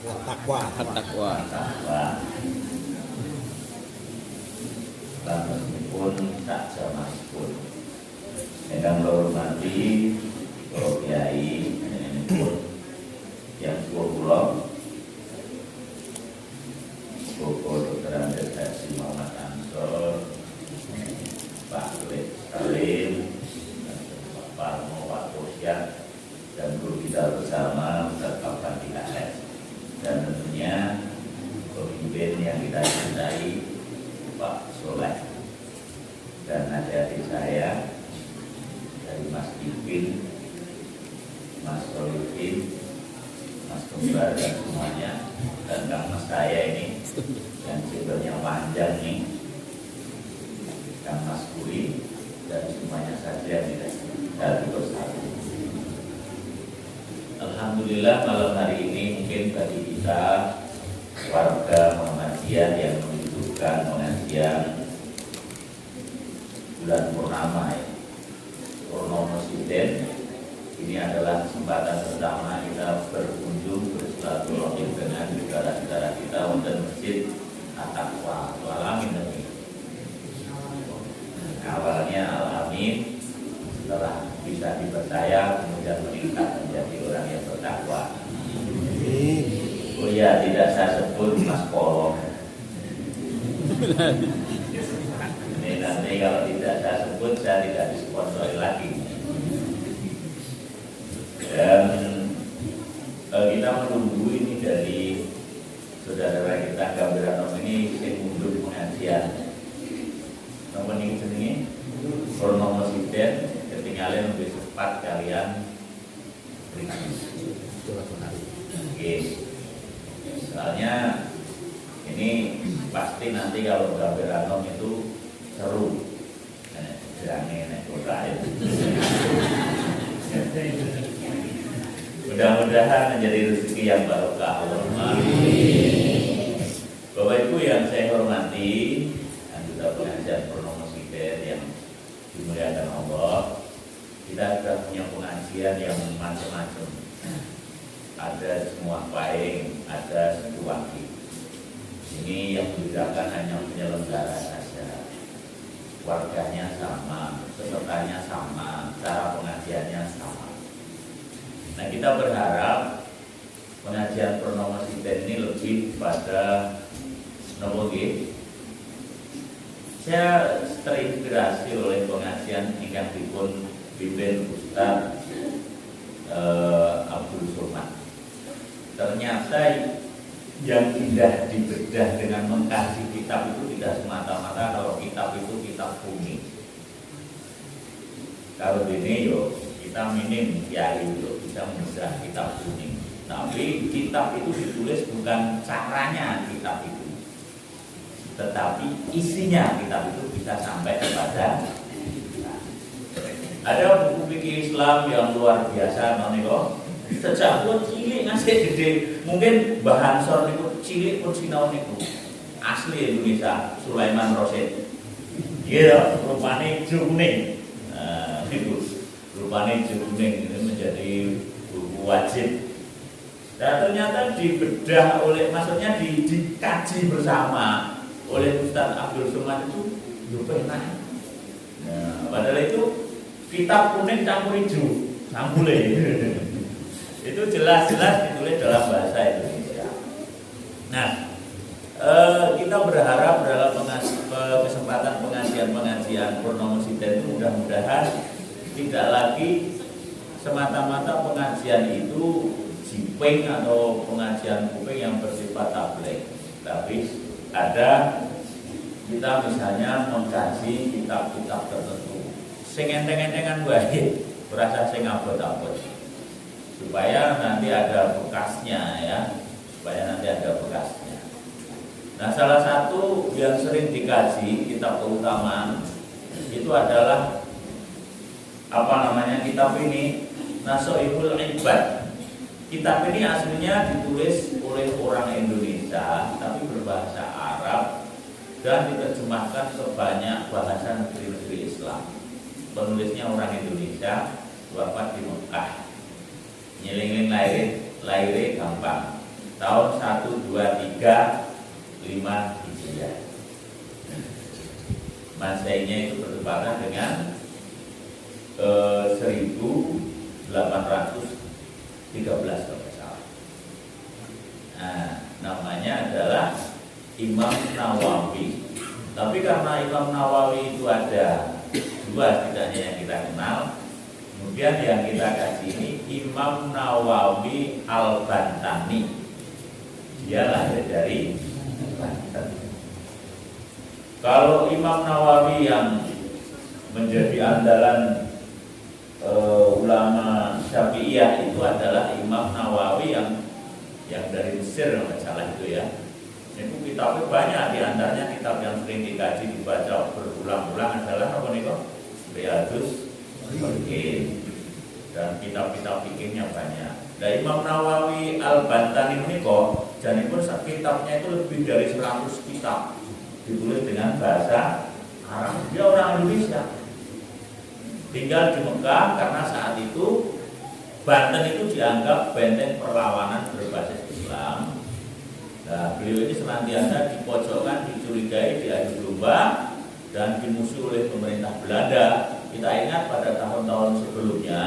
Takwa. At-taqwa. Meskipun tak jamasipun. Ingkang kula hormati para kiai pun yang kula Bapak Dr. Andes Haji Muhammad Ansor, Pak Lek Salim, Pak Parmo, Pak Posya, dan guru kita bersama Ustaz Pak Fatihah, dan tentunya pemimpin yang kita cintai Pak Soleh dan adik-adik saya dari Mas Ipin, Mas Solihin, Mas Kembar dan semuanya, dan Kang Mas saya ini yang judulnya panjang nih, Kang Mas Kuri, dan semuanya saja yang tidak dari bersatu. Alhamdulillah malam hari ini mungkin bagi kita warga Muhammadiyah yang menunjukkan pengajian bulan purnama ya, Purnomo Siden, ini adalah kesempatan pertama kita berkunjung bersilaturahim dengan saudara-saudara kita untuk masjid At-Taqwa. Alamin ini. Awalnya Al-Amin, setelah bisa dipercaya kemudian meningkat menjadi orang yang bertakwa. Oh ya, tidak saya sebut Mas Kolong. Ini nanti kalau tidak saya sebut, saya tidak disponsori lagi. Dan kita menunggu ini dari saudara kita Gabriel ini yang mundur pengajian. Nomor ini jenenge Purnomo Siden, ketinggalan lebih cepat kalian oke. Soalnya ini pasti nanti kalau Gabriel itu seru. Jangan kota itu. Mudah-mudahan menjadi rezeki yang barokah. Bapak Ibu yang saya hormati, anggota pengajian Purnomo Siden yang dimuliakan Allah, kita sudah punya pengajian yang macam-macam. Ada semua paing, ada situasi. Ini yang membedakan hanya penyelenggara saja. Warganya sama, pesertanya sama, cara pengajiannya sama. Nah, kita berharap pengajian Purnomo Siden ini lebih pada nomogi. Saya terinspirasi oleh pengajian yang dipun pimpin Ustaz Abdul Somad. Ternyata yang indah dibedah dengan mengkaji kitab itu tidak semata-mata kalau kitab itu kitab bumi. Kalau ini kita minim kiai untuk bisa membedah kitab kuning. Tapi kitab itu ditulis bukan caranya kitab itu, tetapi isinya kitab itu bisa sampai kepada kita. Ada buku fikih Islam yang luar biasa noniko. Sejak pun cilik ngasih gede, mungkin bahan sor niku cilik pun sinau niku. Asli Indonesia, Sulaiman Rosid. Iya, rupane kuning. Itu rupanya kuning ini menjadi buku wajib. Dan ternyata dibedah oleh, maksudnya dikaji bersama oleh Ustaz Abdul Somad itu lupa. Nah, padahal itu kitab kuning campur hijau, sampule. Itu jelas-jelas ditulis dalam bahasa Indonesia. Nah, kita berharap dalam kesempatan pengajian Purnomo Siden itu mudah-mudahan tidak lagi semata-mata pengajian itu jipeng atau pengajian kuping yang bersifat tabligh, tapi ada kita misalnya mengkaji kitab-kitab tertentu sing enteng-entengan wae, berasa sing abot-abot, supaya nanti ada bekasnya ya, Nah, salah satu yang sering dikaji kitab keutamaan itu adalah kitab ini Nasoihul Ibad. Kitab ini aslinya ditulis oleh orang Indonesia tapi berbahasa Arab dan diterjemahkan ke banyak bahasa negeri-negeri Islam. Penulisnya orang Indonesia, wafat di Mekah. Nyeling-nyeling lahir gampang. tahun 1235 Hijriah. Masainya itu bertepatan dengan 1813 kalau salah. Nah, namanya adalah Imam Nawawi. Tapi karena Imam Nawawi itu ada dua setidaknya yang kita kenal. Kemudian yang kita kasih ini Imam Nawawi Al-Bantani. Dia lahir dari Banten. Kalau Imam Nawawi yang menjadi andalan ulama Syafi'iyah itu adalah Imam Nawawi yang dari Mesir, nggak salah itu ya. Itu kitabnya banyak, diantaranya kitab yang sering dikaji dibaca berulang-ulang adalah apa nih kok? Riyadhus Shalihin. Dan kitab-kitab fikihnya banyak. Nah, Imam Nawawi Al-Bantani ini kok, jadi pun kitabnya itu lebih dari 100 kitab ditulis dengan bahasa Arab. Dia orang Indonesia, tinggal di Mekah karena saat itu Banten itu dianggap benteng perlawanan berbasis Islam. Nah, beliau ini senantiasa dipojokkan, dicurigai, diadu domba dan dimusuhi oleh pemerintah Belanda. Kita ingat pada tahun-tahun sebelumnya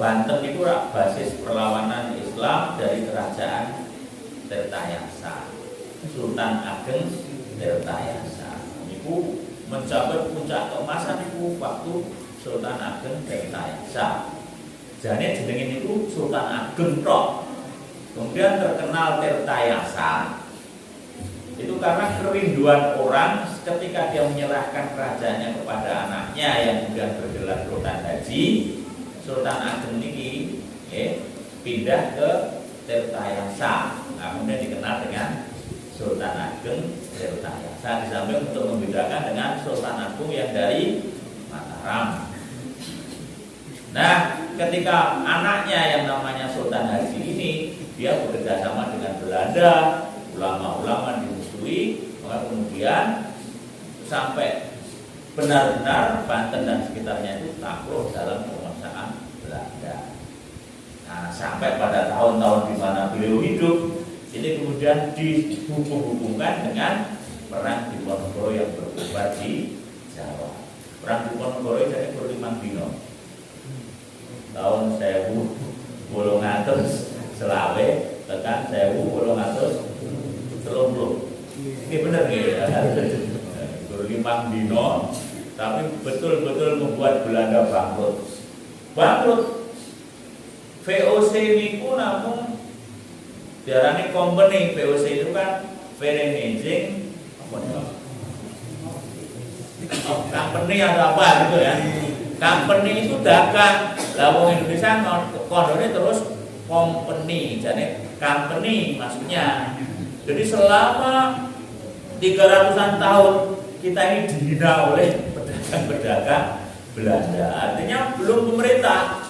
Banten itu basis perlawanan Islam dari kerajaan Tirtayasa, Sultan Ageng Tirtayasa. Itu mencapai puncak keemasan itu waktu Sultan Ageng Tirtayasa. Jadi jenengin itu Sultan Ageng tok. Kemudian terkenal Tirtayasa itu karena kerinduan orang ketika dia menyerahkan kerajaannya kepada anaknya yang kemudian bergelar Sultan Haji. Sultan Ageng ini pindah ke Tirtayasa. Nah, kemudian dikenal dengan Sultan Ageng Tirtayasa. Di samping untuk membedakan dengan Sultan Agung yang dari Mataram. Nah, ketika anaknya yang namanya Sultan Haji ini dia bekerja sama dengan Belanda, ulama-ulama dimusuhi, maka kemudian sampai benar-benar Banten dan sekitarnya itu takluk dalam penguasaan Belanda. Nah, sampai pada tahun-tahun di mana beliau hidup, ini kemudian dihubung-hubungkan dengan perang Diponegoro yang berkobar di Jawa. Perang Diponegoro jadi berlimang dino. Tahun 1800 selawe tekan 1830. Ini benar nih ya. Berlimang dino, tapi betul-betul membuat Belanda bangkrut. VOC ini pun namun diarani company. VOC itu kan Vereniging company atau apa gitu ya. Company itu dagang. Lah wong Indonesia kondone terus company. Jadi company maksudnya. Jadi selama 300-an tahun kita ini dihina oleh pedagang-pedagang Belanda. Artinya belum pemerintah.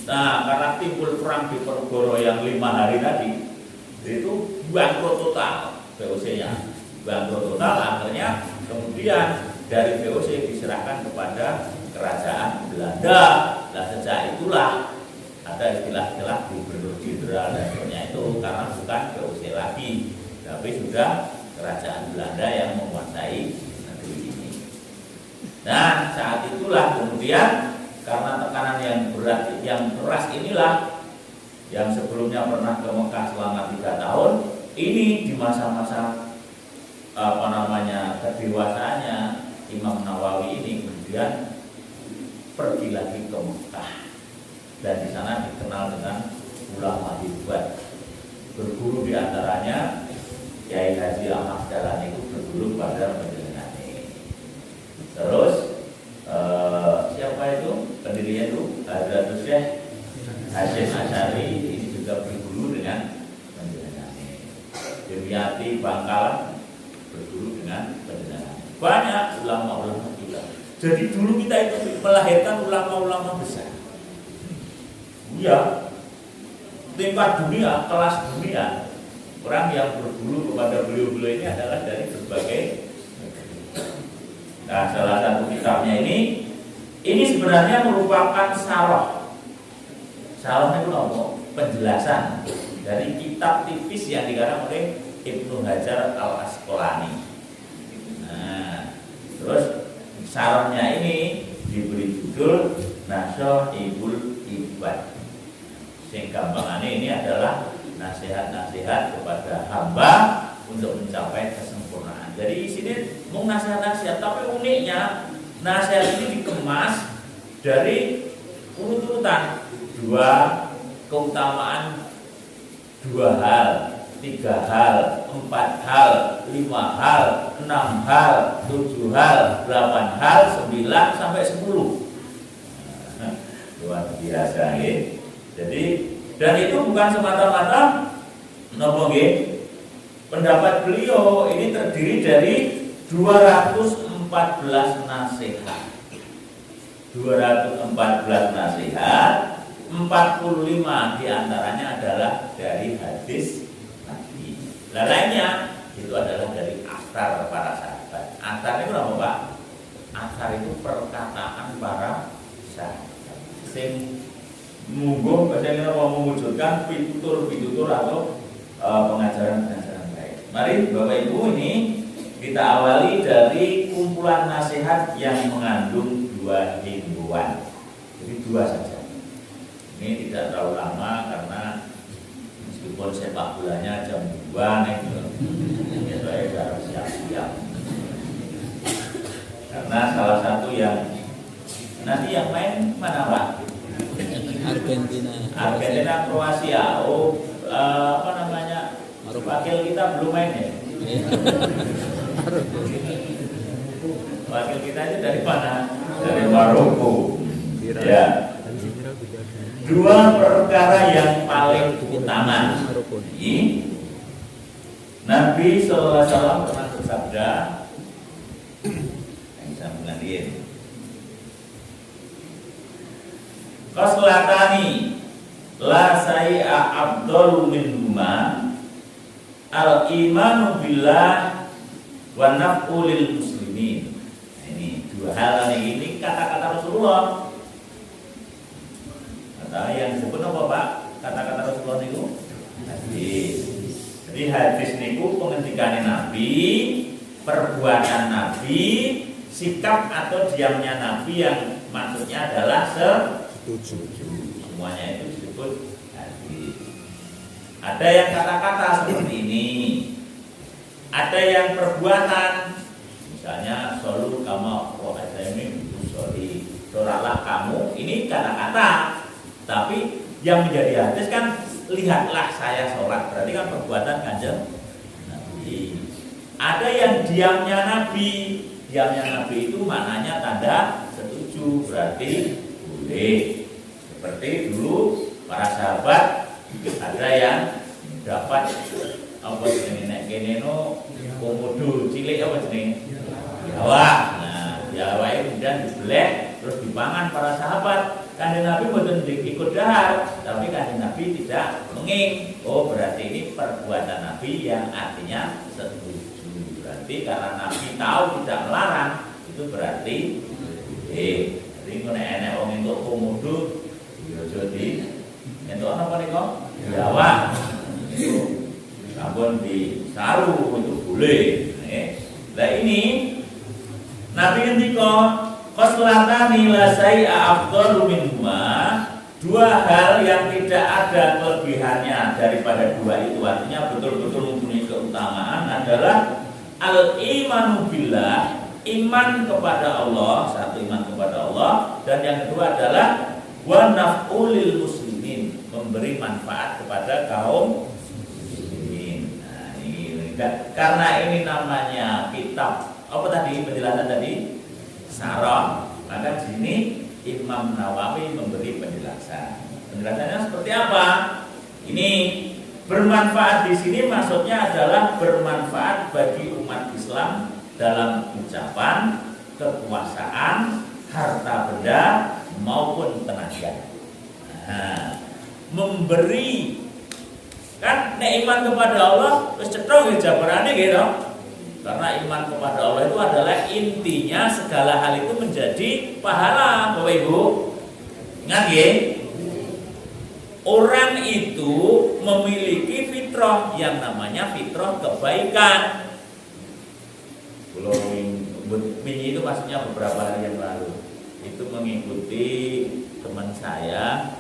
Nah, karena timbul perang Diponegoro yang 5 hari tadi, itu bangkrut total VOC-nya. Bangkrut total, akhirnya kemudian dari VOC diserahkan kepada kerajaan Belanda. Nah, sejak itulah ada istilah-istilah gubernur jenderal dan sebagainya itu karena bukan VOC lagi, tapi sudah kerajaan Belanda yang menguasai negeri ini. Nah, saat itulah kemudian karena tekanan yang berat, yang keras inilah yang sebelumnya pernah ke Mekah selama 3 tahun, ini di masa-masa kedewasaannya Imam Nawawi ini kemudian pergi lagi ke Mekah dan di sana dikenal dengan ulama hebat. Berguru di antaranya Kiai Haji Ahmad Dahlan itu berguru pada penjelasannya. Terus siapa itu pendirinya itu Hadratus Syekh Hasyim Asy'ari ini juga berguru dengan penjelasannya. Dimyati Bangkalan berguru dengan penjelasannya. Banyak ulama-ulama juga. Jadi dulu kita itu melahirkan ulama-ulama besar. Ya, tingkat dunia, kelas dunia. Orang yang berguru kepada beliau-beliau ini adalah dari berbagai negeri. Nah, salah satu kitabnya ini sebenarnya merupakan syarah. Syarah itu apa? Penjelasan dari kitab tipis yang dikarang oleh Ibnu Hajar Al-Asqalani. Nah, terus sarannya ini diberi judul Nashihul Ibad. Sing gampangane ini adalah nasihat-nasihat kepada hamba untuk mencapai kesempurnaan. Jadi di sini mau nasihat-nasihat, tapi uniknya nasihat ini dikemas dari urut-urutan 2 keutamaan, 2 hal, 3 hal, 4 hal, 5 hal, 6 hal, 7 hal, 8 hal, 9 sampai 10. Luar biasa ya. Jadi dan itu bukan semata-mata nopo nggih. Pendapat beliau ini terdiri dari 214 nasihat. 214 nasihat, 45 diantaranya adalah dari hadis Nabi. Lainnya itu adalah dari asar para sahabat. Asar itu apa Pak? Asar itu perkataan para sahabat. Sing munggo bahasa mau mewujudkan pitutur atau pengajaran-pengajaran baik. Mari Bapak Ibu, ini kita awali dari kumpulan nasihat yang mengandung 2 himbauan. Jadi 2 saja. Ini tidak terlalu lama karena meskipun sepak bolanya jam 2 nih, ya saya harus siap-siap. Karena salah satu yang nanti yang main mana Pak? Argentina, Kroasia. Apa namanya? Wakil kita belum main ya? Wakil kita itu dari mana? Dari Maroko. Ya. 2 perkara yang paling utama. Ini Nabi sallallahu alaihi wasallam pernah bersabda, yang sambungan dia. Khoslatani la say'a afdalu minhuma al-imanu billah wa naf'u lil muslimin. Ini 2 hal ini kata-kata Rasulullah. Kata yang disebut apa Pak? Kata-kata Rasulullah itu hadis. Jadi hadis niku pengendikane Nabi, perbuatan Nabi, sikap atau diamnya Nabi yang maksudnya adalah setuju. Semuanya itu disebut hadis. Ada yang kata-kata seperti ini, ada yang perbuatan, misalnya solu kama ro'ataymi usoli, sholatlah kamu, ini kata-kata. Tapi yang menjadi hadis kan lihatlah saya sholat, berarti kan perbuatan Kanjeng Nabi. Ada yang diamnya Nabi, diamnya Nabi itu maknanya tanda setuju, berarti boleh. Seperti dulu para sahabat ada yang dapat apa jenenge nek kene no komodo cilik apa jenenge Jawa. Nah, Jawa itu kemudian dibelek terus dipangan para sahabat. Kanjeng Nabi mboten ikut dahar, tapi Kanjeng Nabi tidak menging. Oh, berarti ini perbuatan Nabi yang artinya setuju. Berarti karena Nabi tahu tidak melarang, itu berarti jadi nek enek wong entuk komodo ya jadi entuk apa nika? Jawa. Itu sampun disaru itu boleh. Nah ini Nabi ngendika khoslatani la say'a afdalu minhuma, 2 hal yang tidak ada kelebihannya daripada 2 itu, artinya betul-betul mempunyai keutamaan adalah al-imanu billah, iman kepada Allah, satu iman kepada Allah, dan yang kedua adalah wa naf'ulil muslimin, memberi manfaat kepada kaum muslimin. Nah, ini karena ini namanya kitab apa tadi penjelasan tadi? Sarah, maka di sini Imam Nawawi memberi penjelasan. Penjelasannya seperti apa? Ini bermanfaat di sini maksudnya adalah bermanfaat bagi umat Islam dalam ucapan, kekuasaan, harta benda maupun tenaga. Nah, memberi kan nek iman kepada Allah wis cetha nggih jabarane nggih to. Karena iman kepada Allah itu adalah intinya segala hal itu menjadi pahala, Bapak Ibu. Ingat ya? Orang itu memiliki fitrah yang namanya fitrah kebaikan. Ini itu maksudnya beberapa hari yang lalu itu mengikuti teman saya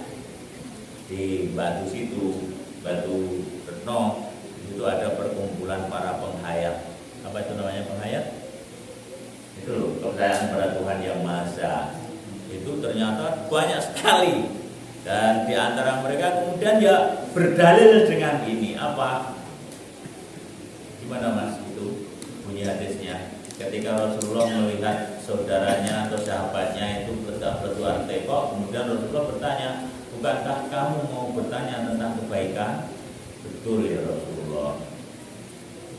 di Batu situ, Batu Retno. Itu ada perkumpulan para penghayat. Apa itu namanya penghayat? Itu loh, kepercayaan pada Tuhan Yang Maha Esa. Itu ternyata banyak sekali. Dan di antara mereka kemudian ya berdalil dengan ini apa? Gimana Mas itu bunyi hadisnya? Ketika Rasulullah melihat saudaranya atau sahabatnya itu bertuan tepok, kemudian Rasulullah bertanya, bukankah kamu mau bertanya tentang kebaikan? Betul ya Rasulullah.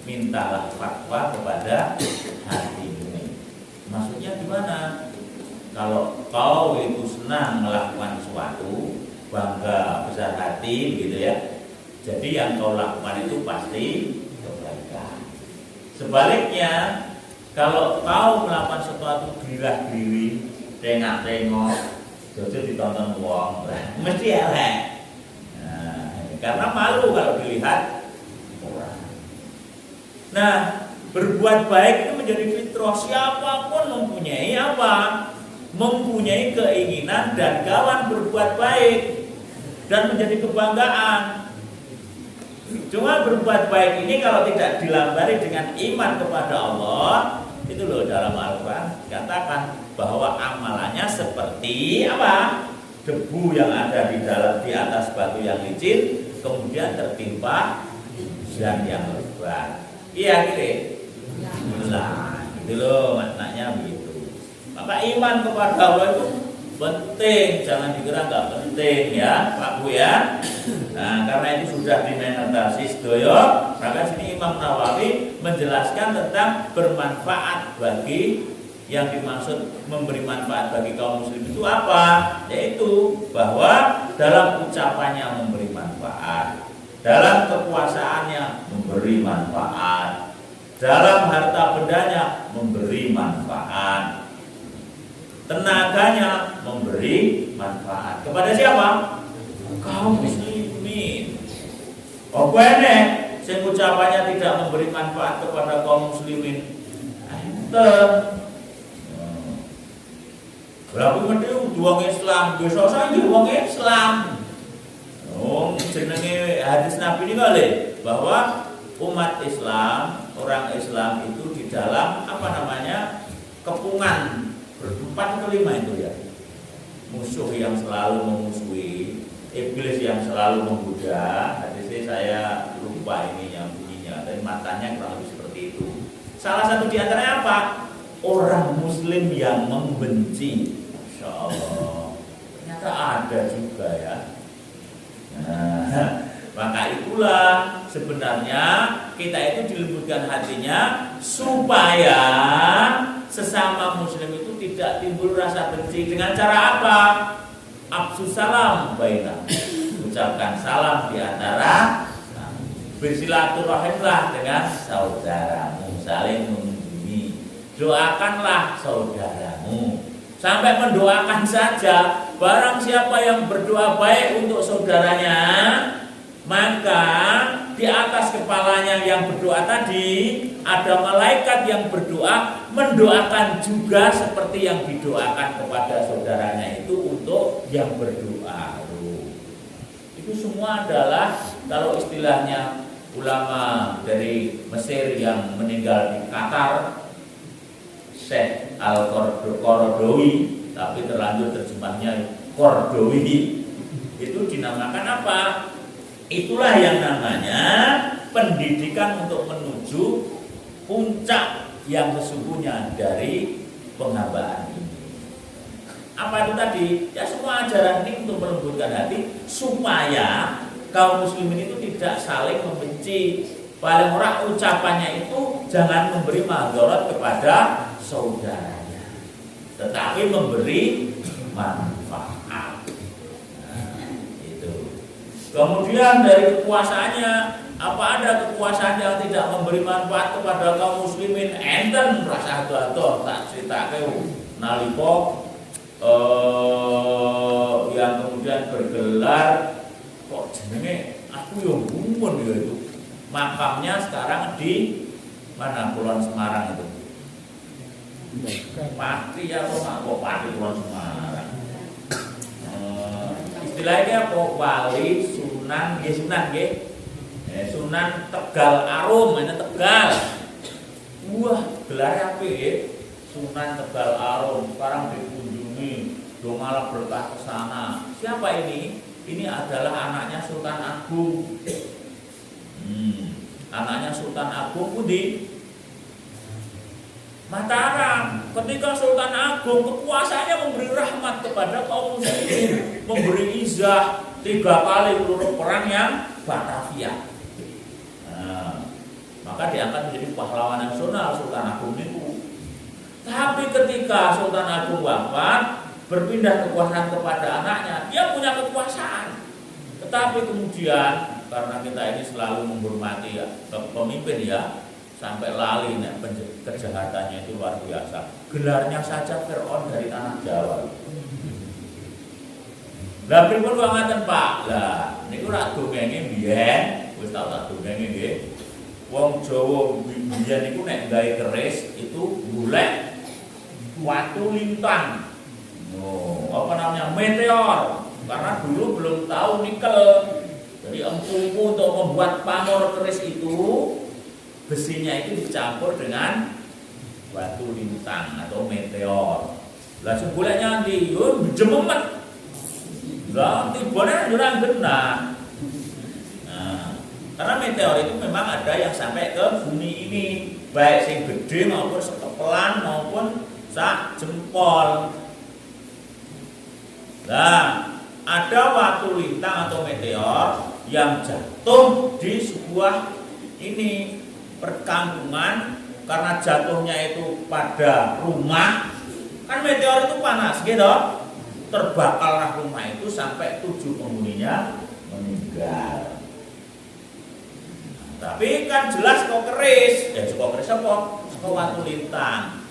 Mintalah fatwa kepada hatimu. Maksudnya gimana? Kalau kau itu senang melakukan sesuatu, bangga, besar hati gitu ya, jadi yang kau lakukan itu pasti kebaikan. Sebaliknya, kalau kau melakukan sesuatu gerah-geri, tengok-tengok, jadi ditonton uang, mesti elek. Nah, karena malu kalau dilihat orang. Nah, berbuat baik itu menjadi fitrah. Siapapun mempunyai apa? Mempunyai keinginan dan kawan berbuat baik dan menjadi kebanggaan. Cuma berbuat baik ini kalau tidak dilambari dengan iman kepada Allah, itu loh dalam Al-Quran katakan bahwa amalannya seperti apa? Debu yang ada di atas batu yang licin, kemudian tertimpa hujan yang lebat. Iya gitu. Nah, itu loh maknanya begitu. Maka iman kepada Allah itu penting, jangan dikira nggak penting ya Pak Bu ya. Nah, karena itu sudah dimenotasi sedoyo, maka sini Imam Nawawi menjelaskan tentang bermanfaat bagi yang dimaksud memberi manfaat bagi kaum muslim itu apa? Yaitu bahwa dalam ucapannya memberi manfaat, dalam kekuasaannya memberi manfaat, dalam harta bendanya memberi manfaat, tenaganya memberi manfaat kepada siapa? Kaum muslimin. Apa ini? Sing ucapannya tidak memberi manfaat kepada kaum muslimin. Enten. Berapa medhi wong Islam, besok saja wong Islam. Oh, jenenge hadis Nabi ini kali bahwa umat Islam, orang Islam itu di dalam apa namanya? Kepungan berempat atau lima itu ya, musuh yang selalu memusuhi, iblis yang selalu menggoda. Hadisnya saya lupa ininya bunyinya, tapi matanya kurang lebih seperti itu. Salah satu di antaranya apa? Orang Muslim yang membenci. Masya Allah, ternyata ada juga ya. Nah, maka itulah sebenarnya kita itu dilembutkan hatinya supaya sesama muslim itu tidak timbul rasa benci. Dengan cara apa? Absus salam baina, ucapkan salam di antara, bersilaturahimlah dengan saudaramu, saling mengunjungi, doakanlah saudaramu. Sampai mendoakan saja, barang siapa yang berdoa baik untuk saudaranya, maka di atas kepalanya yang berdoa tadi ada malaikat yang berdoa, mendoakan juga seperti yang didoakan kepada saudaranya itu untuk yang berdoa. Itu semua adalah kalau istilahnya ulama dari Mesir yang meninggal di Qatar, Syekh Al-Qaradawi, tapi terlanjur terjemahnya Qaradawi, itu dinamakan apa? Itulah yang namanya pendidikan untuk menuju puncak yang sesungguhnya dari penghambaan ini. Apa itu tadi? Ya semua ajaran ini untuk melembutkan hati supaya kaum muslimin itu tidak saling membenci. Paling ora ucapannya itu jangan memberi madarat kepada saudaranya, tetapi memberi manfaat. Nah, itu. Kemudian dari kekuasaannya, apa ada kekuasaan yang tidak memberi manfaat kepada kaum muslimin? Enten rasa ado-ado tak critake nalika yang kemudian bergelar jenenge aku yang gumun ya itu. Makamnya sekarang di mana? Kulon Semarang itu. Pati atau kok Pati Kulon Semarang. Istilahnya apa? Wali Sunan nggih. Sunan Tegal Arum, ini Tegal. Wah, gelarnya apa ya? Sunan Tegal Arum sekarang dikunjungi, do malah berkah ke sana. Siapa ini? Ini adalah anaknya Sultan Agung. Anaknya Sultan Agung di Mataram. Ketika Sultan Agung kekuasaannya memberi rahmat kepada kaum muslimin, memberi izah 3 kali peluru perang yang Batavia. Maka diangkat menjadi pahlawan nasional Sultan Agung itu. Tapi ketika Sultan Agung wafat, berpindah kekuasaan kepada anaknya, dia punya kekuasaan. Tetapi kemudian karena kita ini selalu menghormati ya, pemimpin ya, sampai lali nih, kejahatannya itu luar biasa. Gelarnya saja Fir'aun dari tanah Jawa. Lah pripun kok ngaten Pak? Lah niku rak dongenge mbiyen, wis tau tak dongenge nggih. Wong Jawa biyen niku nek gawe keris itu golek watu lintang. Oh, apa namanya? Meteor. Karena dulu belum tahu nikel. Jadi empu untuk membuat pamor keris itu besinya itu dicampur dengan batu lintang atau meteor. Lah sebulanya ndi yo jememet. Lah tibane ora genah. Karena meteor itu memang ada yang sampai ke bumi ini, baik sing gede maupun sekepelan maupun sak jempol. Nah, ada watu lintang atau meteor yang jatuh di sebuah ini perkampungan karena jatuhnya itu pada rumah. Kan meteor itu panas gitu. Terbakarlah rumah itu sampai 7 penghuninya meninggal. Tapi kan jelas kok keris, ya kok keris apa? Kok watu lintang.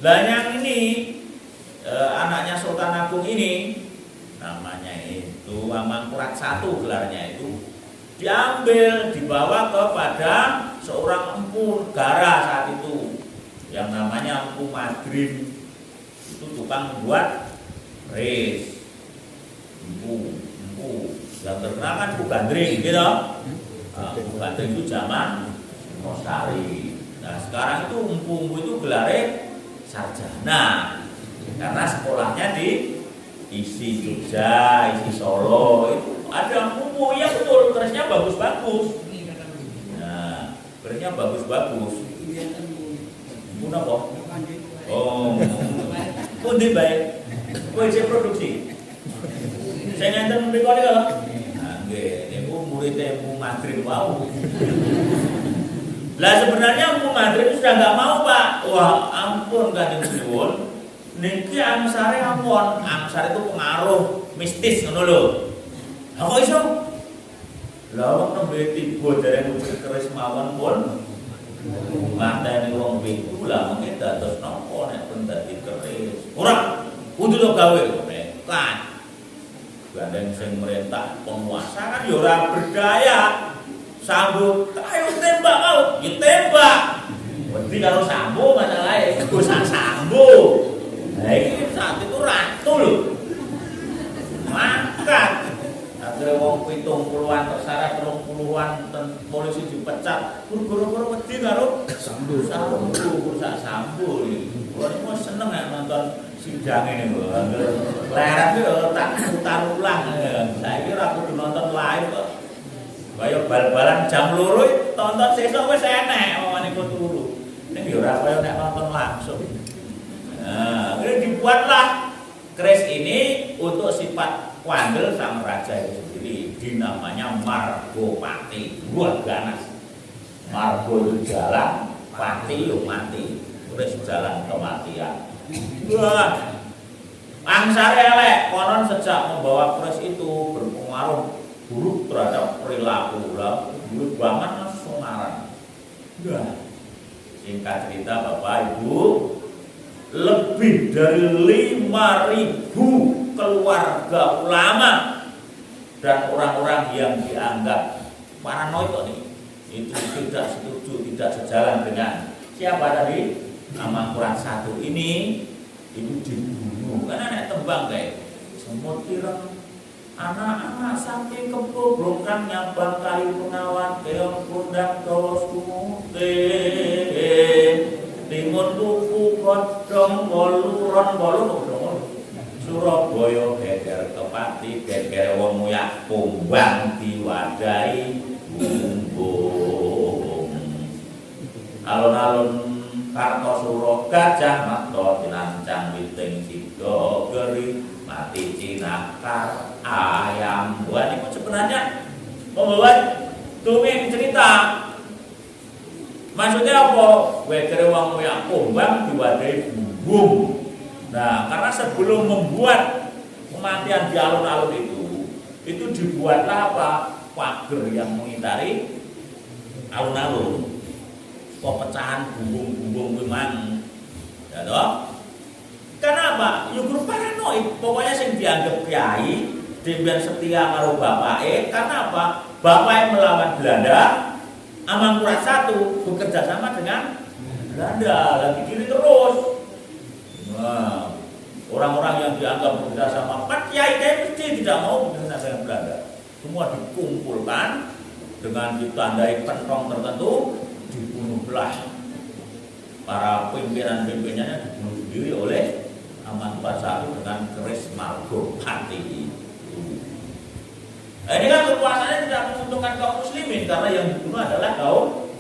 Lah yang ini anaknya Sultan Agung ini namanya itu Mangkurat I gelarnya itu diambil dibawa kepada seorang empu negara saat itu yang namanya Empu Madrim. Itu tukang membuat keris. Empu yang terkenal kan Bu Gandring gitu. Bu Gandring itu zaman Mosari. Nah sekarang itu empu itu gelarnya sarjana karena sekolahnya di isi Jogja, isi Solo itu ada empu ya betul, kerisnya bagus-bagus. Nah kerisnya bagus-bagus. Empu apa? Oh, pundi baik. Kowe cek produksi. Saya ngenten mriko niku lho. Nggih, niku murid Empu Madrim wau. Lah sebenarnya Empu Madrim sudah enggak mau, Pak. Wah, ampun Kanjeng Suwun. Niki angsare ampun. Angsar itu pengaruh mistis ngono lho. Lah kok iso? Lah wong nembe tiba dereng wujud keris mawon pun nganteni wong pitu lah mengke dados napa nek pun dadi keris. Ora kudu to gawe kan. Gandeng sing merintah penguasa kan ya ora berdaya. Sambut, ayo tembak kau, ya tembak. Berarti kalau sambo masalahe urusan sambo. Nah ini saat itu ratu loh. Makan. Ada wong 70-an tersara 30-an polisi dipecat. Guru-guru wedi karo sambo. Urusan sambo iki. Kulo niku seneng nek nonton sidang ini lho. Leret iki tak putar ulang. Saiki ora kudu nonton live kok. Kaya bal-balan jam 2 tonton sesuk wis enek omane kok turu. Ning ya ora kaya nek nonton langsung. Nah, kemudian dibuatlah keris ini untuk sifat wandel sang raja itu sendiri. Dinamanya Margopati. Wah ganas. Margo itu jalan, pati yo mati. Keris jalan kematian. Wah. Angsare elek, konon sejak membawa keris itu berpengaruh buruk terhadap perilaku lah, buruk banget langsung marah. Nah, singkat cerita Bapak Ibu, lebih dari 5.000 keluarga ulama dan orang-orang yang dianggap paranoid nih itu tidak setuju, tidak sejalan dengan siapa tadi? Amangkurat I ini itu dibunuh karena nek tembang kayak semut ireng anak-anak saking kebobrokan nyabang kayu pengawan keong kundang terus kumute timun tuku godhong boluron bolong Surabaya geger kepati geger wong muyak pombang diwadahi bumbung alun-alun Kartosuro gajah makto dinancang witing tiga geri mati cinakar ayam. Wah, ini sebenarnya membuat dongeng cerita. Maksudnya apa? Wekere wong moyak pombang diwadahi bumbung. Nah, karena sebelum membuat kematian di alun-alun itu dibuatlah apa? Pager yang mengitari alun-alun. Pecahan bumbung-bumbung memang, ya toh? Kenapa? Ya guru paranoid. Pokoknya yang dianggap kiai, dia setia karo bapake. Karena apa? Bapaknya melawan Belanda, Amangkurat I bekerja sama dengan Belanda, lagi diri terus. Nah, orang-orang yang dianggap bekerja sama, kan kiai mesti tidak mau bekerja dengan Belanda. Semua dikumpulkan dengan ditandai pentong tertentu. Dibunuhlah para pimpinan-pimpinannya dibunuh sendiri oleh Amangkurat I dengan keris Margopati itu. Nah, ini kan kekuasaannya tidak menguntungkan kaum muslimin karena yang dibunuh adalah kaum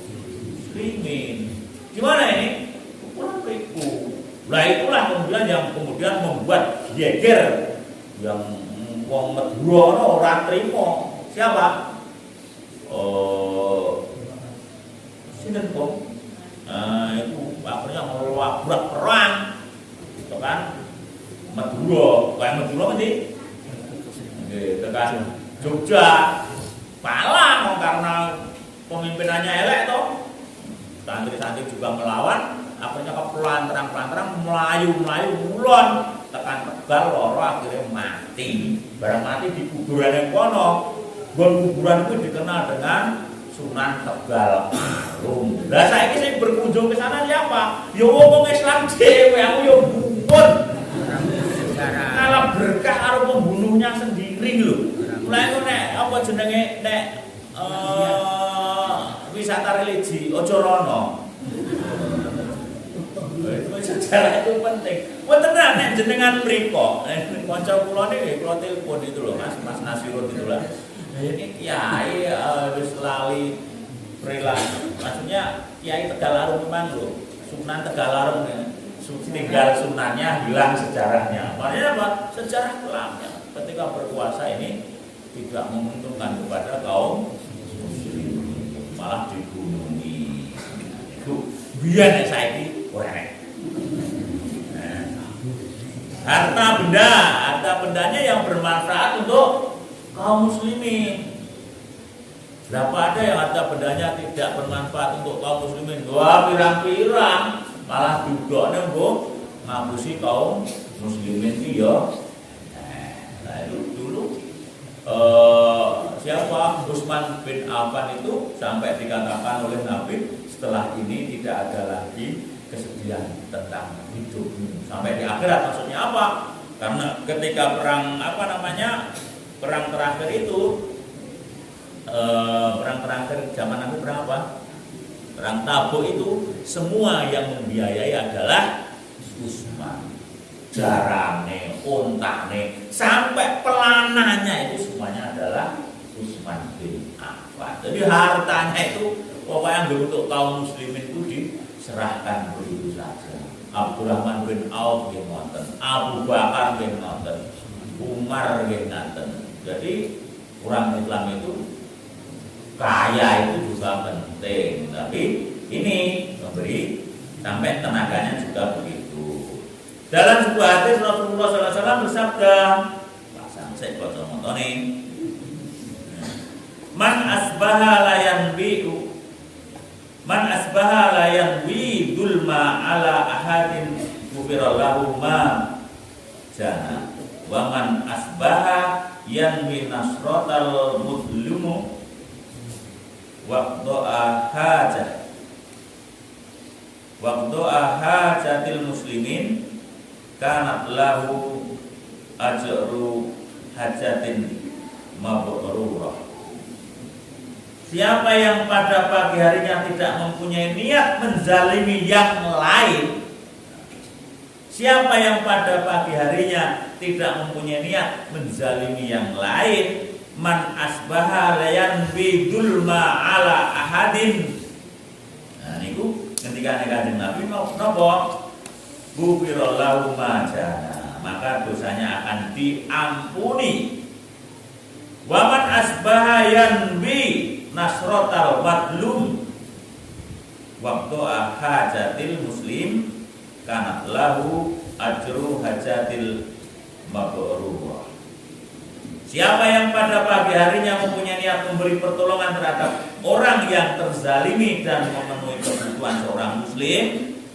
muslimin. Gimana ini? Kurang riku. Nah itulah kemudian yang membuat geger yang wong Madura ora trimo. Siapa? Sinten kok? Nah, itu akhirnya melabrak perang, gitu kan? Madura, kayak Madura nanti, tekan Jogja, kalah karena pemimpinannya elek toh. Santri-santri juga melawan, akhirnya kepelan terang melayu mulon, tekan Tegal loro akhirnya mati. Barang mati di kuburan yang kono, kuburan itu dikenal dengan Sunan Tegal Arum. Lah saiki sing berkunjung ke sana siapa? Ya wong Islam dhewe, aku ya bumpun. Kalah berkah karo pembunuhnya sendiri lho. Mulai nek apa jenenge nek wisata religi aja rono. Sejarah itu penting. Wonten nek jenengan mriko, kanca kula niki kula telepon itu lho Mas Nasirun itu lah. Ini kiai wis lali perilaku. Maksudnya kiai Tegalarum memang loh. Sunan Tegalarum ya. Tinggal sunannya hilang sejarahnya. Makanya apa? Sejarah kelamnya. Ketika berkuasa ini tidak menguntungkan kepada kaum muslim, malah dibunuhi. Itu biar saiki ora enak. Harta bendanya yang bermanfaat untuk kaum muslimin. Berapa ada yang harta bendanya tidak bermanfaat untuk kaum muslimin? Wah, pirang-pirang malah juga nenggo ngapusi kaum muslimin itu ya. Nah itu dulu siapa Utsman bin Affan itu sampai dikatakan oleh Nabi setelah ini tidak ada lagi kesedihan tentang hidup sampai di akhirat. Maksudnya apa? Karena ketika perang perang terakhir itu perang terakhir zaman Nabi perang apa? Perang Tabuk itu semua yang membiayai adalah Utsman. Jarane, ontane, sampai pelananya itu semuanya adalah Utsman bin Affan. Jadi hartanya itu pokoknya untuk kaum muslimin itu diserahkan begitu saja. Abdurrahman bin Auf bin Ngoten, Abu Bakar bin Ngoten, Umar bin Ngoten. Jadi orang Islam itu kaya itu juga penting, tapi ini memberi sampai tenaganya juga begitu. Dalam sebuah hadis Rasulullah SAW bersabda, pasang saya baca montone, man asbaha la yanwi dulma ala ahadin ghufirallahu ma jana wa man asbaha yanwi nasratal mudlumu waqdo'a hajatil muslimin kanat lahu ajru hajatin mabrurah. Siapa yang pada pagi harinya tidak mempunyai niat menzalimi yang lain, siapa yang pada pagi harinya tidak mempunyai niat menzalimi yang lain, man asbaha layan bidulma ala ahadin. Nah niku ketika Kanjeng Nabi napa gufirallahu majana, maka dosanya akan diampuni. Waman asbaha yanbi nasrotal madlum waktu hajatil muslim kanat lahu ajru hajatil mabrurah. Siapa yang pada pagi harinya mempunyai niat memberi pertolongan terhadap orang yang terzalimi dan memenuhi kebutuhan seorang muslim,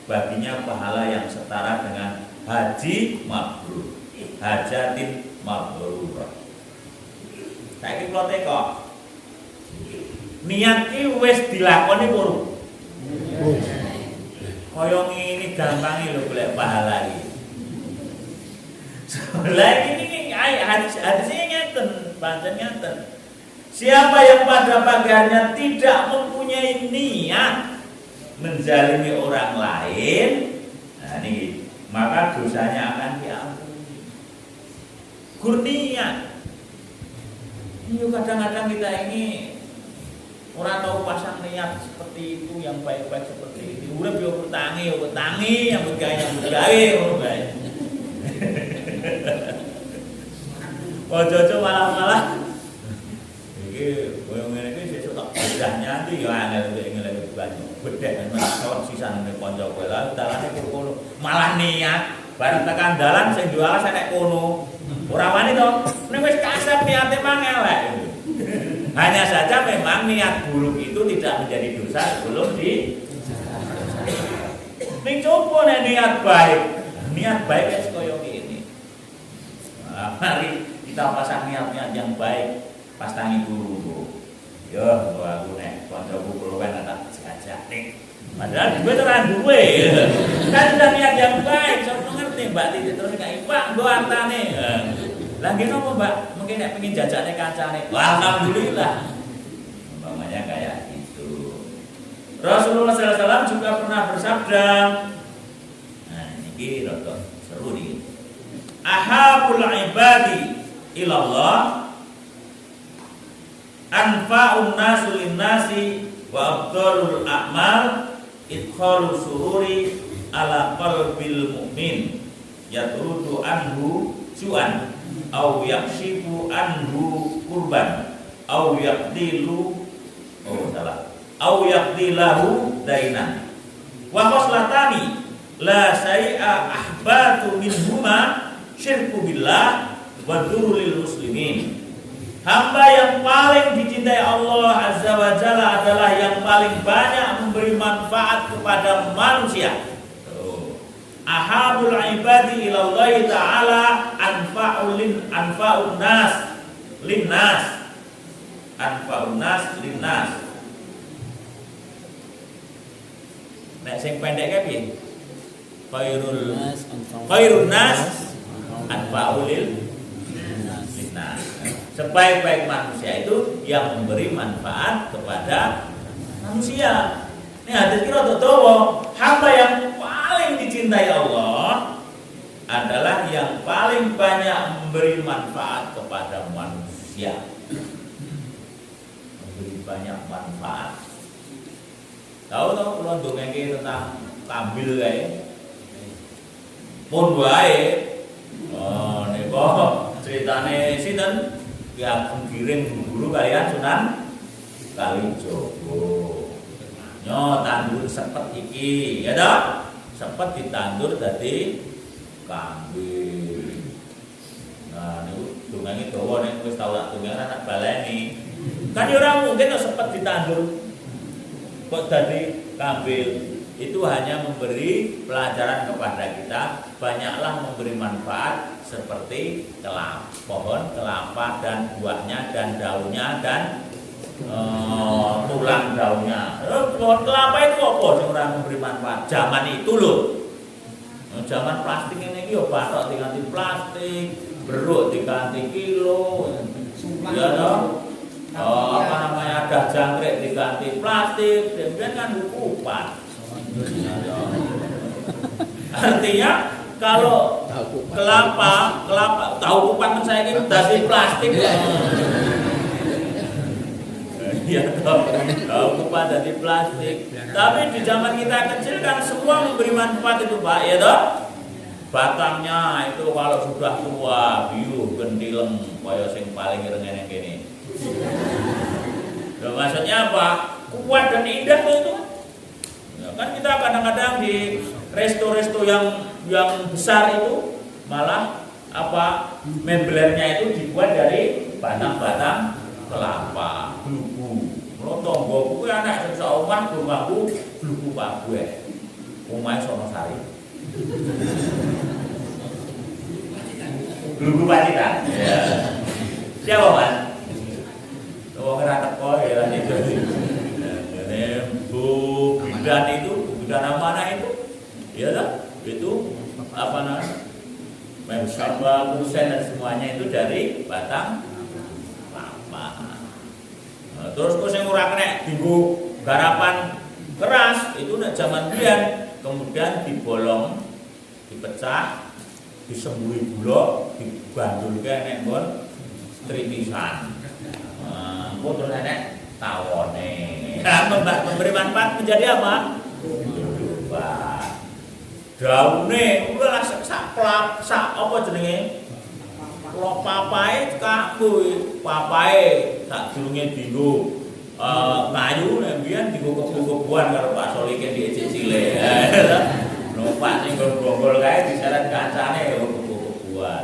baginya pahala yang setara dengan haji mabrur, hajatin mabrurah. Saiki kula teko. Niat ki wis dilakoni purung. Kaya ngene gampange lho golek pahala iki. Lah iki hadisnya ngeten, pancen ngeten. Siapa yang pada pagi harinya tidak mempunyai niat menzalimi orang lain, nah ini maka dosanya akan diampuni. Kurniat. Ini kadang-kadang kita ini orang tahu pasang niat seperti itu, yang baik-baik seperti itu. Urip yo bertangi, yang bergawe, ngono bae. Ojo-ojo malah-malah. Iki koyo ngene iki sesuk tak bedah nyanti yo angel ngene banyu. Bedhek men sisane kanca kowe lha dalane kono. Malah niat bareng tekan dalan sing jualan nek kono. Ora wani to. Nek wis kasar niate mang elek. Hanya saja memang niat buruk itu tidak menjadi dosa sebelum di ning coba nek niat baik. Niat baik wis koyo ngene. Mari kita pasang niat-niat yang baik pas tangi guru. Yo, aku nek kancaku keluwen tak diajak ning. Padahal duwe ora duwe. Kan sudah niat yang baik, sok ngerti Mbak Titi terus gak Pak nggo antane. Lah nggih napa Mbak? Mungkin nek pengin jajakne kancane. Alhamdulillah. Umpamanya kayak gitu. Rasulullah SAW juga pernah bersabda. Nah, ini rada seru nih. Ahabul ibadi ilallah anfa'un nasu linnasi wa abdalul a'mal idkhalul sururi ala qalbil mu'min yatrudu anhu su'an au yakshifu anhu kurban au yaqdilu au yaqdilahu dainan wa khoslatani la syai'a ahbatu minhuma syirku billah wa dzurrul muslimin. Hamba yang paling dicintai Allah Azza wa Jalla adalah yang paling banyak memberi manfaat kepada manusia. Ahabul ibadi ilallahi ta'ala anfa'un nas linnas. Anfa'un nas linnas. Nek sing pendek piye? Khairun nas anfa'ul linnas. Sebaik-baik manusia itu yang memberi manfaat kepada manusia. Ini hadis kira dawa, hamba yang paling dicintai Allah adalah yang paling banyak memberi manfaat kepada manusia. Memberi banyak manfaat. Tahu kula ndongenge tentang kambil kae. Pun wae. Oh, nika ceritane sinten? Ya penggiring guru kalian Sunan Kalijogo. Nyo tandur sepet iki, ya toh? Sepet ditandur dadi kambing. Nah, niku dongange dawa nek wis tau tak dongan anak baleni. Kan ya ora mungkin sepet ditandur kok dadi kambing. itu hanya memberi pelajaran kepada kita, banyaklah memberi manfaat seperti pohon kelapa dan buahnya dan daunnya dan tulang daunnya. Pohon kelapa itu apa sing ora memberi manfaat? Zaman itu loh. Zaman plastik ini yo batok diganti plastik, beruk diganti kilo. Ya toh. Apa namanya, ada jangkrik diganti plastik, dan kan hukuman. Artinya kalau kelapa tahu kupat saya ini dari plastik. Ya tahu kupat dari plastik. Tapi di zaman kita kecil kan semua memberi manfaat itu Pak, ya toh. Batangnya itu kalau sudah tua, biu, gentileng, kaya sing paling ireng gini. Loh, maksudnya apa? Kuat dan indah itu. Ya, kan kita kadang-kadang di resto-resto yang besar itu malah apa mebelnya itu dibuat dari batang-batang kelapa, glugu. Melontong goku anak sing omah glugu glugu Pak gue. Omahe sono sari. Glugu Pacitan. Ya. Siapa Mas? Wong ora teko ya itu. Ini Bu Bidan itu, Bu Bidan mana itu? Ya toh? Itu apa namanya? Memsaba, kusen dan semuanya itu dari batang kelapa. Nah, terus kok sing ora kena dienggo garapan keras itu nek zaman biyen kemudian dibolong, dipecah, disemburi gula, dibandulke nek nggon trimisan. Terus enek tawone. Memberi manfaat menjadi apa? Kehidupan. Daune ora sak apa jenenge? Kalau papae kakku, papae sak durunge dienggo kayu nek mbiyen dienggo kebo-keboan karo Pak Solike di Cicile. Numpak sing gonggol kae diseret kancane kebo-keboan.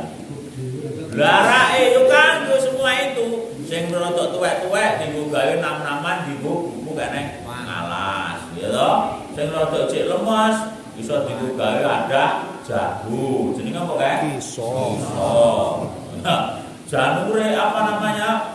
Larake yo kanggo semua itu. Sing rontok tuwek-tuwek dienggo gawe nam-naman dienggo buku kene alas, ya toh. Sing rontok cek lemes iso dienggo gawe ada jago. Jenenge apa kae? Iso. Nah, janure apa namanya?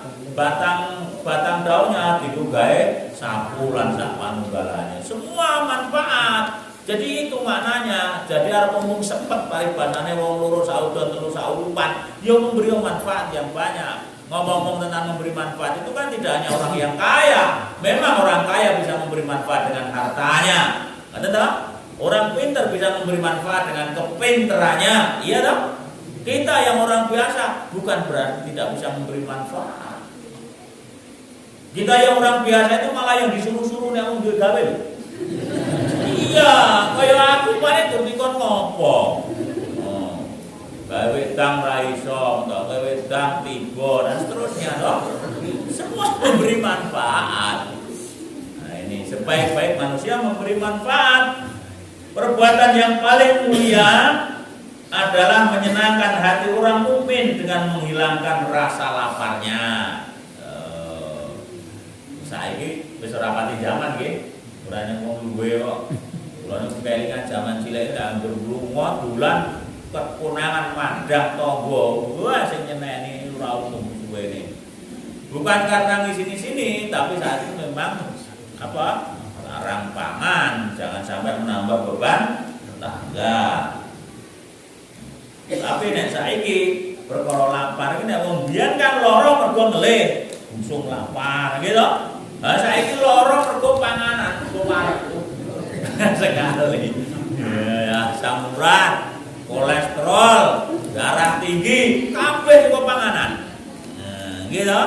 Batang daunnya dienggo gawe sapu lan sak panunggalane. Semua manfaat. Jadi itu maknanya. Jadi arep ngomong sepet paribanane wong loro saudon telu saurupan, yo memberi manfaat yang banyak. Ngomong-ngomong tentang memberi manfaat itu kan tidak hanya orang yang kaya. Memang orang kaya bisa memberi manfaat dengan hartanya. Ada orang pintar bisa memberi manfaat dengan kepintarannya. Iya dong. Kita yang orang biasa bukan berarti tidak bisa memberi manfaat. Kita yang orang biasa itu malah yang disuruh-suruh yang mau gawe. Iya, kayak aku paling dikon ngopo. Gawe dang ra iso, gawe dang tiba dan seterusnya toh. Semua memberi manfaat. Nah, ini sebaik-baik manusia memberi manfaat. Perbuatan yang paling mulia adalah menyenangkan hati orang mukmin dengan menghilangkan rasa laparnya. Saiki wis ora pati zaman nggih. Ora nang wong luwe kok. Kula niku kelingan zaman cilik nganggur lunga dolan kepunangan mandang tonggo, wah sing nyeneni ora umum suwene. Bukan karena ngisini-sini, tapi saat itu memang apa? Larang pangan, jangan sampai menambah beban tangga. Tapi nek saiki perkara lapar iki nek wong biyen kan lara mergo ngelih, busung lapar gitu. Lah saiki lara mergo panganan, mergo marek. Sekali. Ya, samuran kolesterol, darah tinggi, kabeh kok panganan. Nah, gitu.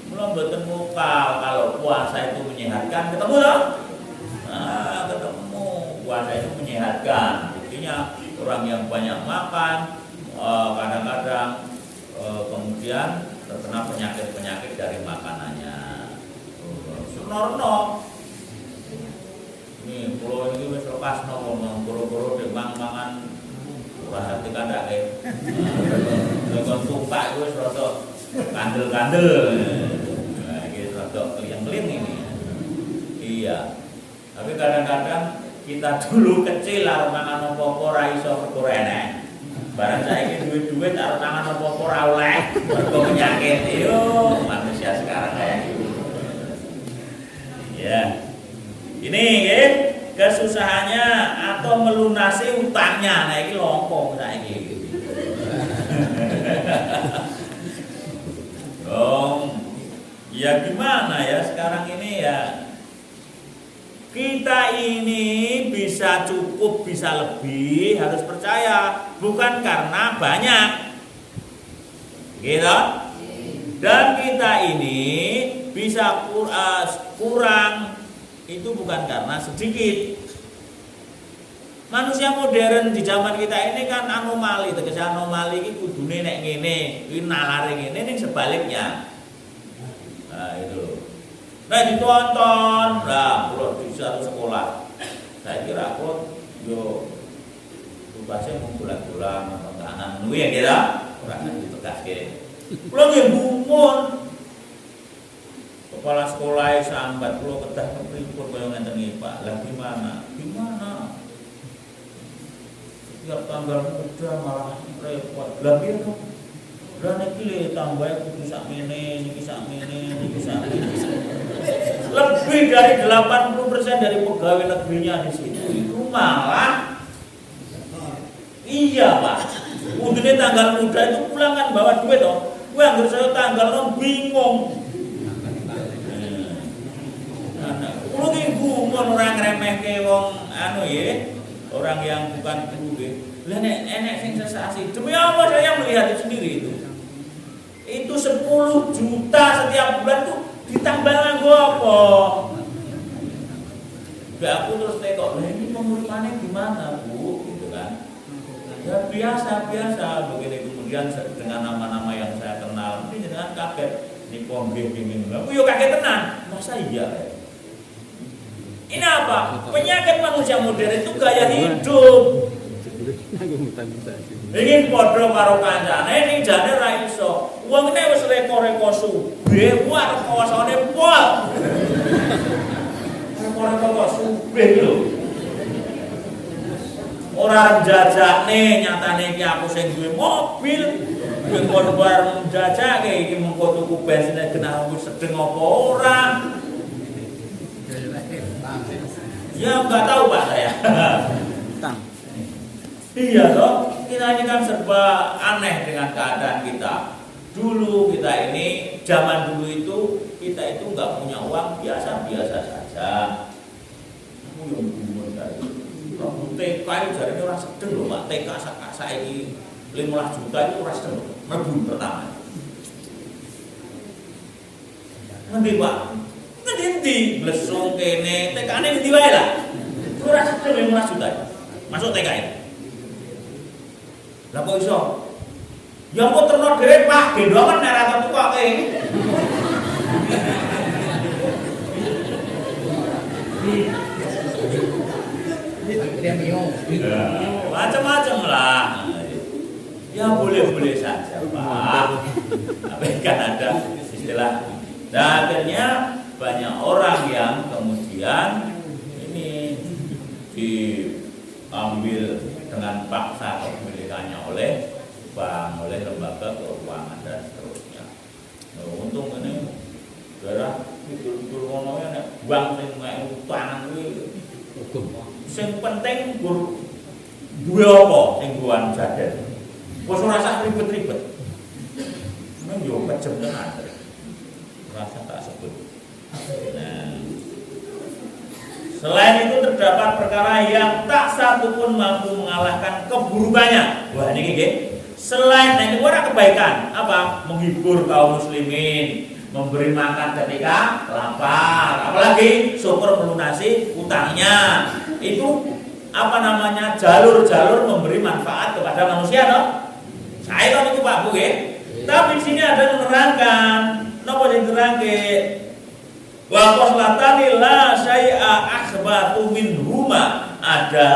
Belum bertemu kalau puasa itu menyehatkan, ketemu loh. Nah, ketemu puasa itu menyehatkan. Buktinya orang yang banyak makan, kadang-kadang kemudian terkena penyakit-penyakit dari makanannya. Senorno. Ini pulau ini wis lepas ngomong pura-pura dek mangan ora hati kandake. Lekon tumpak wis rada kandel-kandel. Nah, iki rada kliyeng-kliyeng ini. Iya. Tapi kadang-kadang kita dulu kecil arep mangan apa-apa ora iso mergo enek. Barang saiki duit-duit arep mangan apa-apa ora oleh mergo penyakit. Yo, manusia sekarang kayak gitu. Ya. Ini nggih kesusahannya atau melunasi utangnya. Nah iki longkong saiki. Ya gimana ya sekarang ini ya. Kita ini bisa cukup, bisa lebih, harus percaya, bukan karena banyak, gitu. Dan kita ini bisa kurang, itu bukan karena sedikit. Manusia modern di zaman kita ini kan anomali, tegese anomali iki kudune nek ngene, iki nalare ngene ning sebaliknya. Nah itu. Nah ditonton, nah kalau di satu sekolah, saya kira aku yo tugasnya menggulang-gulang nonton kanan, nu ya kira, orang itu tegas kira. Pulang ya bumun, kepala sekolah sambat, pulau kedah kepripun kaya ngenten iki Pak, lah gimana? Setiap tanggal muda malah repot, lah piye to? Lah niki le tambahe kudu sakmene, niki sakmene. Lebih dari 80% dari pegawai negerinya di situ itu malah iya Pak. Udine tanggal muda itu pulang kan bawa duit toh. Gue anggur saya tanggal bingung. Kulo ki gumun orang ngremehke wong anu ya, orang yang bukan guru. Lah nek enek sing sensasi. Demi apa saya melihat itu sendiri itu. Itu 10 juta setiap bulan tuh ditambah nganggo apa? Gak aku terus tekok, nah ini penguripannya gimana Bu? Gitu kan? Ya biasa begini kemudian dengan nama-nama yang saya kenal, ini dengan kaget, ini konggih gini, aku yuk kaget tenan, masa iya? Ini apa? Penyakit manusia modern itu gaya hidup. Ini podo karo kancane ning jane ra iso. Wong ne wis reko-reko sugih, arep kawasane pol. Reko-reko sugih lho. Ora jajakne nyatane iki aku sing duwe mobil. Kuwi kon bar jajake iki mengko tuku bensin genah wis sedeng apa ora. Ya enggak tahu Pak saya. Iya toh, kita ini kan serba aneh dengan keadaan kita. Dulu kita ini, zaman dulu itu kita itu nggak punya uang biasa-biasa saja. Aku yang bingung tadi. Kalau TK itu jadinya orang sedeng loh Pak. TK saya ini 15 juta itu orang sedeng loh. Merbu pertama. Nanti Pak, nanti blesung kene TK ini nanti wae lah. Orang sedeng 15 juta masuk TK ini. Lah kok iso? Ya kok terno dhewe Pak, gendongan nek ra ketukoke. Macam-macam lah. Ya boleh-boleh saja Pak. Tapi kan ada istilah. Nah akhirnya banyak orang yang kemudian ini diambil dengan paksa kepemilikannya oleh bank, oleh lembaga keuangan dan seterusnya. Nah, untung ini daerah betul-betul ngono ya bank sing mek utangan kuwi sing penting duwe apa sing buan jaden. Wis ora usah ribet-ribet. Nang yo kejem tenan. Rasa tak sebut. Nah, selain itu terdapat perkara yang tak satu pun mampu mengalahkan keburukannya. Wah ini gini. Selain itu ada kebaikan, apa? Menghibur kaum muslimin, memberi makan ketika lapar, apalagi syukur melunasi utangnya. Itu apa namanya? Jalur-jalur memberi manfaat kepada manusia, toh? Saya tahu itu Pak Bu ya. Tapi di sini ada menerangkan, napa diterangke? Wa qaslatani la syai'a akhbatu minhuma. Ada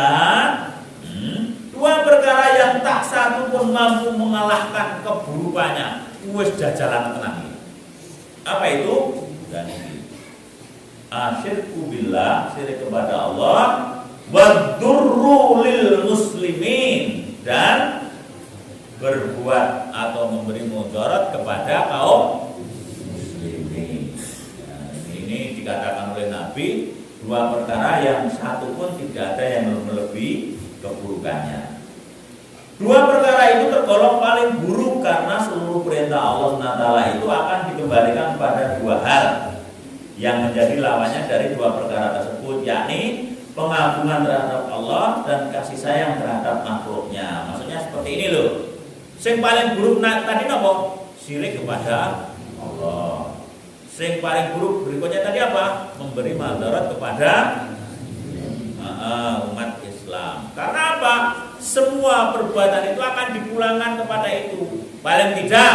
dua perkara yang tak satu pun mampu mengalahkan keburukannya. Wis jajalan tenang. Apa itu? Dan asyirku billah, syirik kepada Allah, Wadurru lil muslimin, dan berbuat atau memberi mudarat kepada kaum muslimin. Nah, ini dikatakan oleh Nabi, dua perkara yang satu pun tidak ada yang melebihi keburukannya. Dua perkara itu tergolong paling buruk karena seluruh perintah Allah SWT itu akan dikembalikan pada dua hal yang menjadi lawannya dari dua perkara tersebut, yakni pengagungan terhadap Allah dan kasih sayang terhadap makhluknya. Maksudnya seperti ini loh. Yang paling buruk tadi apa? Syirik kepada Allah. Yang paling buruk berikutnya tadi apa? Memberi madarat kepada umat Islam. Karena apa? Semua perbuatan itu akan dipulangkan kepada itu. Paling tidak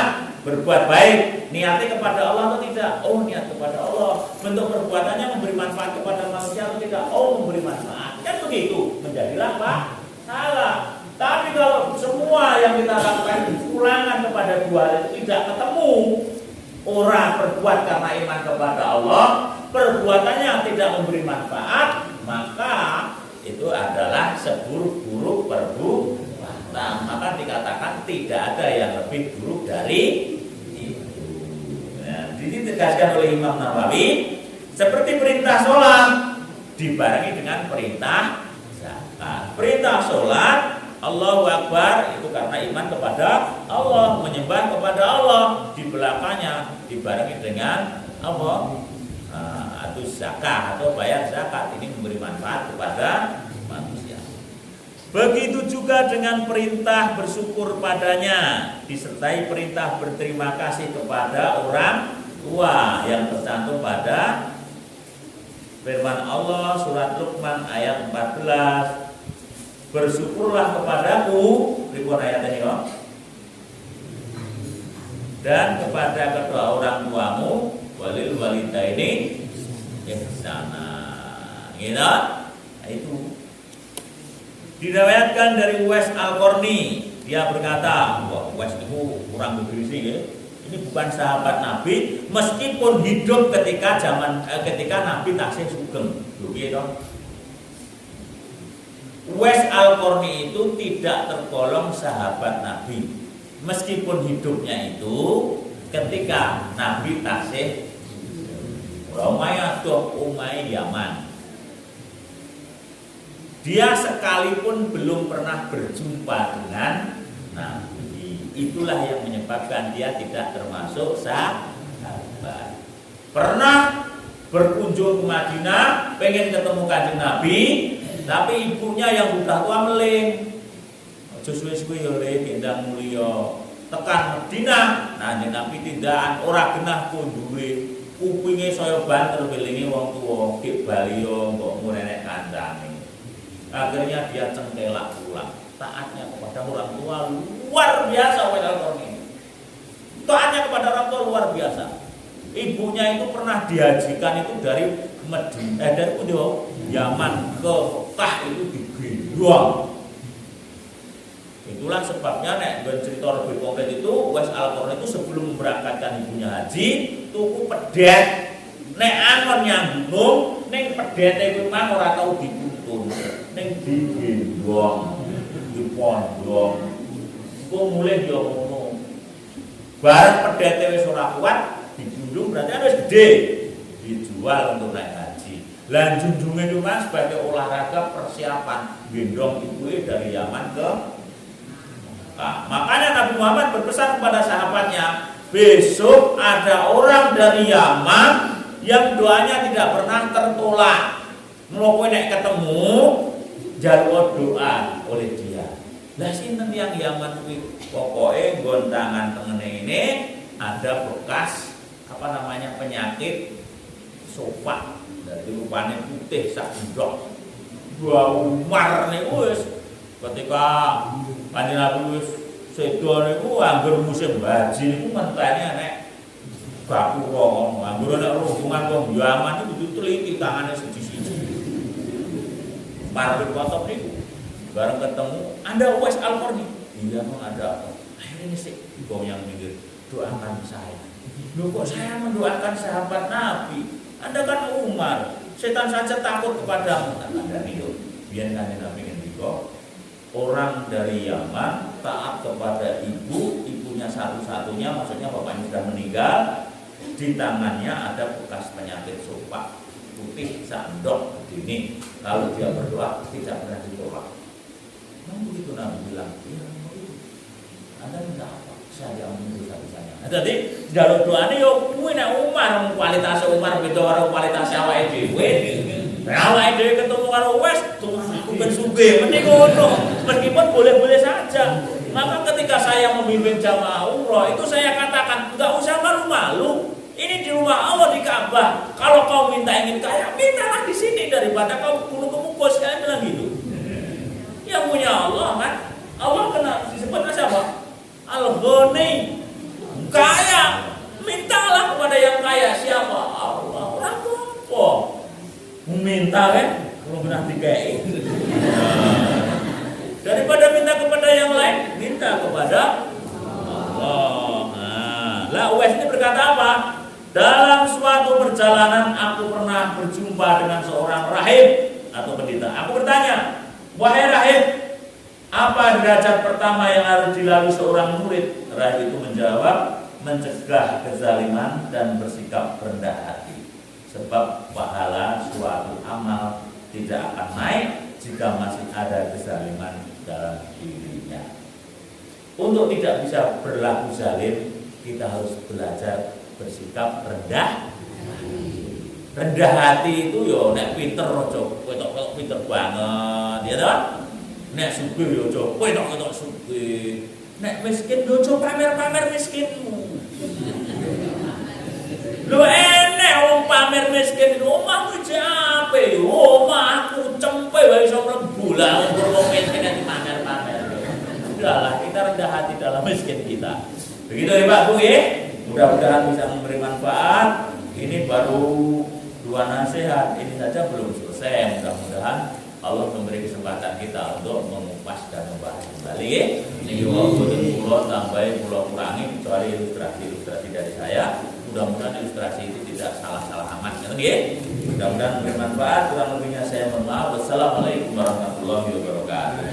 berbuat baik, niatnya kepada Allah atau tidak? Oh, niat kepada Allah. Bentuk perbuatannya memberi manfaat kepada manusia atau tidak? Oh, memberi manfaat. Kan begitu. Menjadilah apa? Salah. Tapi kalau semua yang kita lakukan dipulangkan kepada dua hal itu tidak ketemu, orang berbuat karena iman kepada Allah, perbuatannya tidak memberi manfaat, maka itu adalah seburuk-buruk perbuatan. Maka dikatakan tidak ada yang lebih buruk dari itu. Nah, ini ditegaskan oleh Imam Nawawi, seperti perintah sholat dibarengi dengan perintah zakat. Perintah sholat, Allahu Akbar, itu karena iman kepada Allah, menyembah kepada Allah. Di belakangnya dibarengi dengan apa? Atau zakat atau bayar zakat, ini memberi manfaat kepada manusia. Begitu juga dengan perintah bersyukur padanya, disertai perintah berterima kasih kepada orang tua yang tercantum pada firman Allah surat Luqman ayat 14. Bersyukurlah kepadaku, ribuan ayat ini kok. Dan kepada kedua orang tuamu, walil walidaini ihsana. Gitu? Nah, itu diriwayatkan dari Uwais Al-Qarni, dia berkata, wah, Uwais itu kurang berisi ya. Ini bukan sahabat Nabi, meskipun hidup ketika Nabi taksih sugeng. Gitu. Uwais Al-Qarni itu tidak tergolong sahabat Nabi, meskipun hidupnya itu ketika Nabi taksih Umayyah Yaman. Dia sekalipun belum pernah berjumpa dengan Nabi. Itulah yang menyebabkan dia tidak termasuk sahabat. Pernah berkunjung ke Madinah, pengen ketemu kanjeng Nabi, tapi ibunya yang udah tua meling. Aja suwe-suwe ya le gendang mulya. Tekan Madinah, nah Nabi tindakan ora genah kondure. Kupinge saya banter welinge wong tuwa, ki baliyo kok murenek kancane. Akhirnya dia cengkelak pulang. Taatnya kepada orang tua luar biasa Uwais Al-Qarni. Taatnya kepada orang tua luar biasa. Ibunya itu pernah dihajikan itu dari dari Yaman ke Mekah itu digendong. Itulah sebabnya nek cerita lebih konkret itu Uwais Al-Qarni itu sebelum memberangkatkan ibunya haji tuku pedet. Nek angon yang gunung, ning pedete kuwi mah ora tau dituntun. Ning digendong, dipondong. Kok mulih yo ngono. Bareng pedete wis ora kuat, dijunjung berarti wis gede. Dijual untuk naik haji. Lan junjunge itu Mas sebagai olahraga persiapan gendong ibuke dari Yaman ke Mekah. Makanya Nabi Muhammad berpesan kepada sahabatnya, besok ada orang dari Yaman yang doanya tidak pernah tertolak. Mula kowe nek ketemu jaluk doa oleh dia. Lah sinten yang Yaman kuwi? Pokoke nggon tangan tengene ini ada bekas penyakit sopak. Dari rupane putih sak ndok. Dua Umar niku wis ketika Kanjeng Nabi wis sedo niku anggur musim haji niku mentene nek gapura ngono. Anggur nek hubungan wong Yaman iku kudu teliti tangane siji-siji. Umar bin Khattab niku bareng ketemu, Anda Uwais Al-Qarni. Iya, Bang, ada apa? Akhirnya sih wong yang mikir, doakan saya. Loh kok saya mendoakan sahabat Nabi? Anda kan Umar, setan saja takut kepadamu. Anda nih, Biar Kanjeng Nabi ngendika, orang dari Yaman taat kepada ibunya satu-satunya, maksudnya bapaknya sudah meninggal, di tangannya ada bekas penyakit sopak putih sandok begini. Kalau dia berdoa tidak pernah ditolak. Memang begitu Nabi bilang, iya begitu. Anda minta apa? Saya ampuni dosa-dosanya. Nah, jadi dalam doanya yo kuwi nek Umar kualitas Umar beda karo kualitas awake dhewe. Awake dhewe ketemu karo wes aku ben sugih mending ngono. Meskipun boleh-boleh saja. Maka ketika saya memimpin jamaah umroh itu saya katakan enggak usah malu-malu. Ini di rumah Allah di Ka'bah. Kalau kau ingin kaya, mintalah di sini daripada kau kumpul-kumpul sekalian bilang gitu. Yang punya Allah kan, Allah kena disebut siapa? Al-Ghani, kaya. Mintalah kepada yang kaya. Siapa? Allah. Orang apa? Meminta kan? Kalau pernah dikei. Daripada minta kepada yang lain, minta kepada Allah. Lah Uwais ini berkata apa? Dalam suatu perjalanan aku pernah berjumpa dengan seorang rahib atau pendeta. Aku bertanya, wahai rahib, apa derajat pertama yang harus dilalui seorang murid? Rahib itu menjawab, mencegah kezaliman dan bersikap rendah hati. Sebab pahala suatu amal tidak akan naik jika masih ada kezaliman dalam dirinya. Untuk tidak bisa berlaku zalim, kita harus belajar bersikap rendah hati. Rendah hati itu yo nek pinter aja ketok pinter banget, ya toh? Nek sugih yo aja ketok sugih. Nek miskin yo aja pamer-pamer miskinmu. Lho enek wong pamer miskin, omahmu jape, omahku cempe wae iso mlebu lah wong miskin nek pamer-pamer. Udahlah, kita rendah hati dalam miskin kita. Begitu ya Pak Bu ya. Mudah-mudahan bisa memberi manfaat. Ini baru 2 nasihat, ini saja belum selesai. Mudah-mudahan Allah memberi kesempatan kita untuk mengupas dan membahas kembali. Ini pulau tambahin, pulau kurangi, kecuali ilustrasi dari saya. Mudah-mudahan ilustrasi itu tidak salah-salah amat. Mudah-mudahan memberi manfaat. Kurang lebihnya saya mohon maaf. Wassalamualaikum warahmatullahi wabarakatuh.